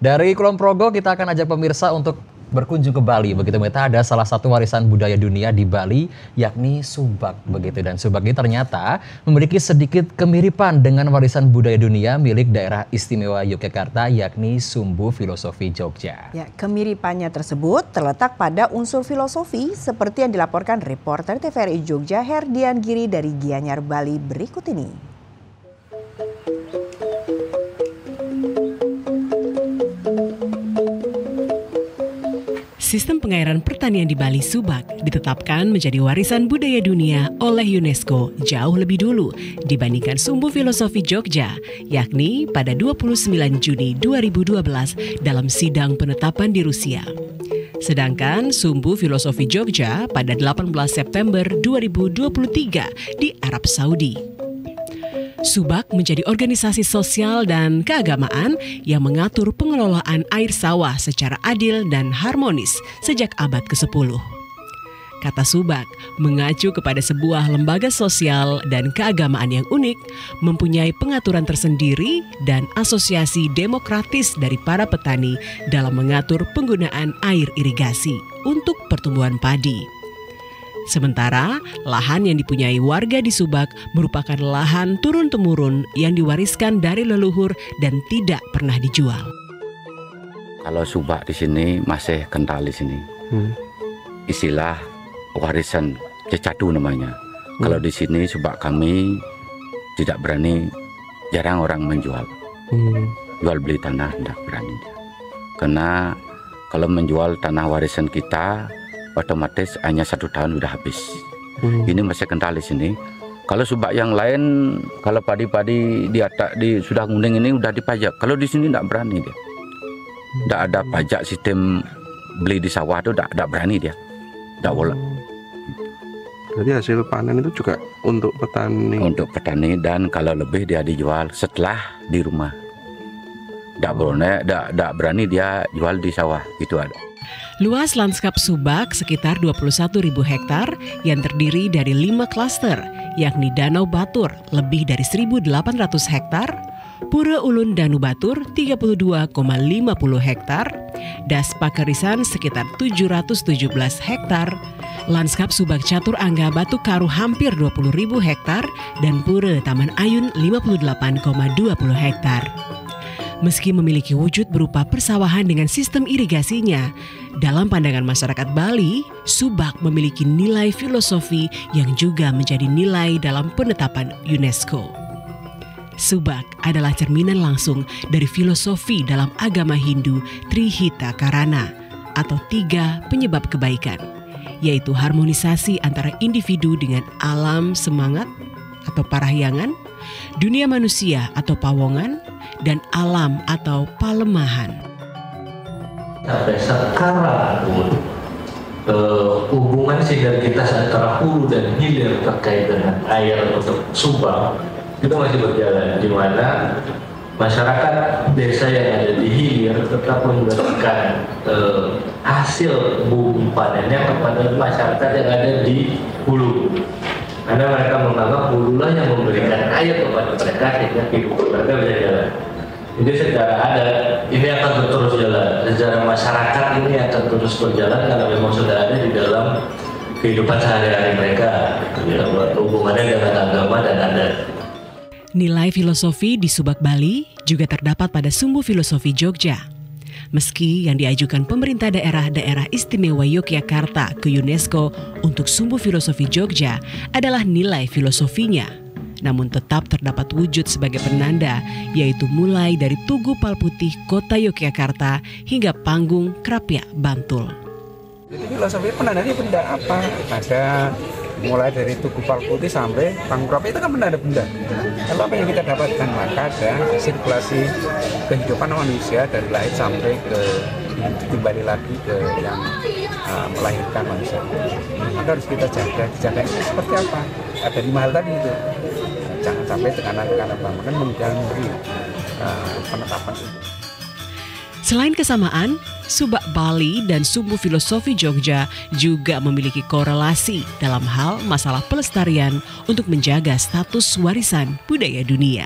Dari Kulon Progo kita akan ajak pemirsa untuk berkunjung ke Bali. Begitu kita ada salah satu warisan budaya dunia di Bali yakni subak begitu, dan subak ini ternyata memiliki sedikit kemiripan dengan warisan budaya dunia milik daerah istimewa Yogyakarta yakni Sumbu Filosofi Jogja. Ya, kemiripannya tersebut terletak pada unsur filosofi seperti yang dilaporkan reporter TVRI Jogja Herdian Giri dari Gianyar, Bali berikut ini. Sistem pengairan pertanian di Bali Subak ditetapkan menjadi warisan budaya dunia oleh UNESCO jauh lebih dulu dibandingkan Sumbu Filosofi Jogja, yakni pada 29 Juni 2012 dalam sidang penetapan di Rusia. Sedangkan Sumbu Filosofi Jogja pada 18 September 2023 di Arab Saudi. Subak menjadi organisasi sosial dan keagamaan yang mengatur pengelolaan air sawah secara adil dan harmonis sejak abad ke-10. Kata Subak mengacu kepada sebuah lembaga sosial dan keagamaan yang unik, mempunyai pengaturan tersendiri dan asosiasi demokratis dari para petani dalam mengatur penggunaan air irigasi untuk pertumbuhan padi. Sementara, lahan yang dipunyai warga di Subak merupakan lahan turun-temurun yang diwariskan dari leluhur dan tidak pernah dijual. Kalau Subak di sini masih kental di sini. Istilah warisan cecadu namanya. Kalau di sini Subak kami tidak berani, jarang orang menjual. Jual beli tanah tidak berani. Karena kalau menjual tanah warisan kita, otomatis hanya 1 tahun udah habis. Ini masih kental di sini. Kalau subak yang lain, kalau padi-padi sudah kuning ini udah dipajak. Kalau di sini tidak berani dia. Tidak ada pajak sistem beli di sawah itu tidak berani dia. Tidak boleh. Jadi hasil panen itu juga untuk petani. Untuk petani, dan kalau lebih dia dijual setelah di rumah. Tidak boleh, tidak berani dia jual di sawah. Itu ada. Luas lanskap Subak sekitar 21.000 hektar yang terdiri dari 5 klaster, yakni Danau Batur lebih dari 1.800 hektar, Pura Ulun Danu Batur 32,50 hektar, Das Pakerisan sekitar 717 hektar, lanskap Subak Catur Angga Batu Karu hampir 20.000 hektar, dan Pura Taman Ayun 58,20 hektar. Meski memiliki wujud berupa persawahan dengan sistem irigasinya, dalam pandangan masyarakat Bali, Subak memiliki nilai filosofi yang juga menjadi nilai dalam penetapan UNESCO. Subak adalah cerminan langsung dari filosofi dalam agama Hindu Trihita Karana atau 3 penyebab kebaikan, yaitu harmonisasi antara individu dengan alam semangat atau parahyangan, dunia manusia atau pawongan, dan alam atau palemahan. Sampai sekarang pun hubungan sinergitas antara hulu dan hilir terkait dengan air untuk Subak itu masih berjalan, di mana masyarakat desa yang ada di hilir tetap memberikan hasil bumi panennya kepada masyarakat yang ada di hulu. Karena mereka menganggap hululah yang memberikan air kepada mereka sehingga kehidupan mereka bisa jalan. Jadi secara adat ini akan terus jalan, secara masyarakat ini akan terus berjalan karena memang sudah ada di dalam kehidupan sehari-hari mereka, hubungannya dengan agama dan adat. Nilai filosofi di Subak Bali juga terdapat pada Sumbu Filosofi Jogja. Meski yang diajukan pemerintah daerah istimewa Yogyakarta ke UNESCO untuk Sumbu Filosofi Jogja adalah nilai filosofinya, namun tetap terdapat wujud sebagai penanda, yaitu mulai dari Tugu Palputih Kota Yogyakarta hingga panggung Krapyak Bantul. Jadi filosofi penandanya benda apa? Ada mulai dari Tugu Palputih sampai panggung Krapyak, itu kan benda-benda. Lalu apa yang kita dapatkan? Maka ada sirkulasi kehidupan manusia dari lahir sampai ke kembali lagi ke yang melahirkan manusia. Maka harus kita jaga. Dijaga itu seperti apa? Ada 5 hal tadi itu. Jangan sampai tekanan-tekanan bangunan mengganggu penetapan itu. Selain kesamaan, Subak Bali dan Sumbu Filosofi Jogja juga memiliki korelasi dalam hal masalah pelestarian untuk menjaga status warisan budaya dunia.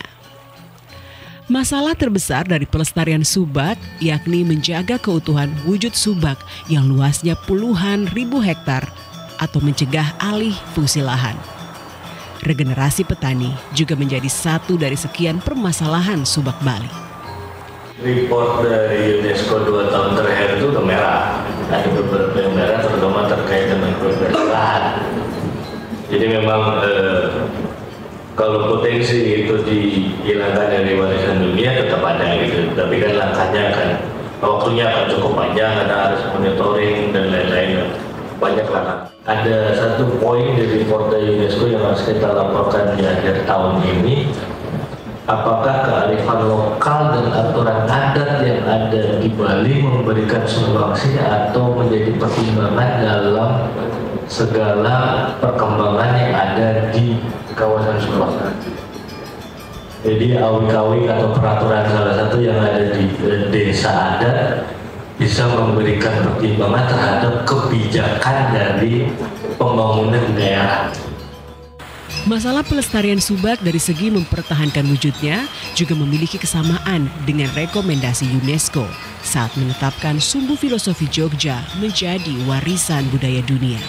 Masalah terbesar dari pelestarian subak yakni menjaga keutuhan wujud subak yang luasnya puluhan ribu hektar atau mencegah alih fungsi lahan. Regenerasi petani juga menjadi satu dari sekian permasalahan subak Bali. Report dari UNESCO 2 tahun terakhir itu udah merah. Ada beberapa yang merah terutama terkait dengan perbedaan. Jadi memang kalau potensi itu dihilangkan dari warisan dunia tetap ada gitu. Tapi kan langkahnya akan waktunya akan cukup panjang, ada harus monitoring dan lain-lain. Banyak langkah. Ada satu poin dari report dari UNESCO yang harus kita laporkan di akhir tahun ini. Apakah kearifan lokal dan aturan adat yang ada di Bali memberikan sumbangsi atau menjadi pertimbangan dalam segala perkembangan yang ada di kawasan Subak? Jadi awik-awik atau peraturan salah satu yang ada di desa adat bisa memberikan pertimbangan terhadap kebijakan dari pembangunan daerah. Masalah pelestarian subak dari segi mempertahankan wujudnya juga memiliki kesamaan dengan rekomendasi UNESCO saat menetapkan Sumbu Filosofi Jogja menjadi warisan budaya dunia.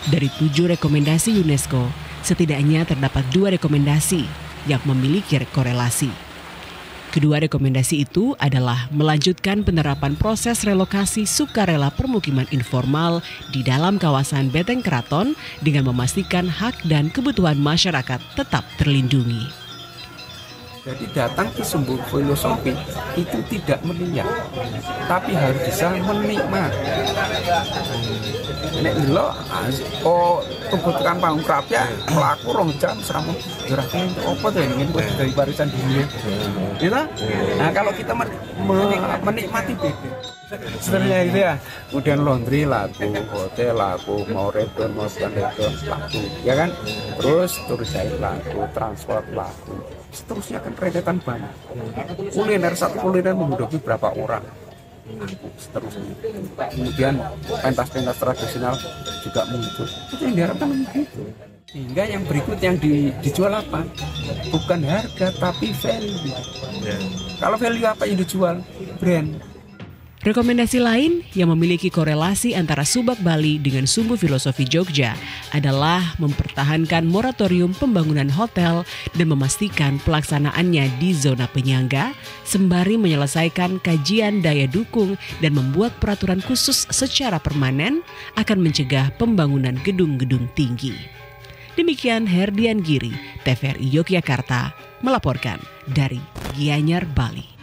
Dari 7 rekomendasi UNESCO, setidaknya terdapat 2 rekomendasi yang memiliki korelasi. Kedua rekomendasi itu adalah melanjutkan penerapan proses relokasi sukarela permukiman informal di dalam kawasan Beteng Keraton dengan memastikan hak dan kebutuhan masyarakat tetap terlindungi. Jadi datang ke Sumbu Filosofi itu tidak melihat, tapi harus bisa menikmati. Nek lo, tunggu tekan panggung kerapnya, pelaku 2 jam sama geraknya untuk apa tuh ini dari warisan dunia. Gitu? Nah kalau kita menikmati beda. Sebenarnya itu ya, kemudian laundry laku, hotel laku, mau redon, mau redon laku, ya kan? Terus turun jahit laku, transport laku, seterusnya kan rentetan banyak. Satu kuliner menghidupi berapa orang, seterusnya. Kemudian pentas-pentas tradisional juga muncul. Itu yang diharapkan begitu. Sehingga yang berikut yang dijual apa? Bukan harga tapi value. Kalau value apa yang dijual? Brand. Rekomendasi lain yang memiliki korelasi antara Subak Bali dengan Sumbu Filosofi Jogja adalah mempertahankan moratorium pembangunan hotel dan memastikan pelaksanaannya di zona penyangga sembari menyelesaikan kajian daya dukung dan membuat peraturan khusus secara permanen akan mencegah pembangunan gedung-gedung tinggi. Demikian Herdian Giri, TVRI Yogyakarta, melaporkan dari Gianyar, Bali.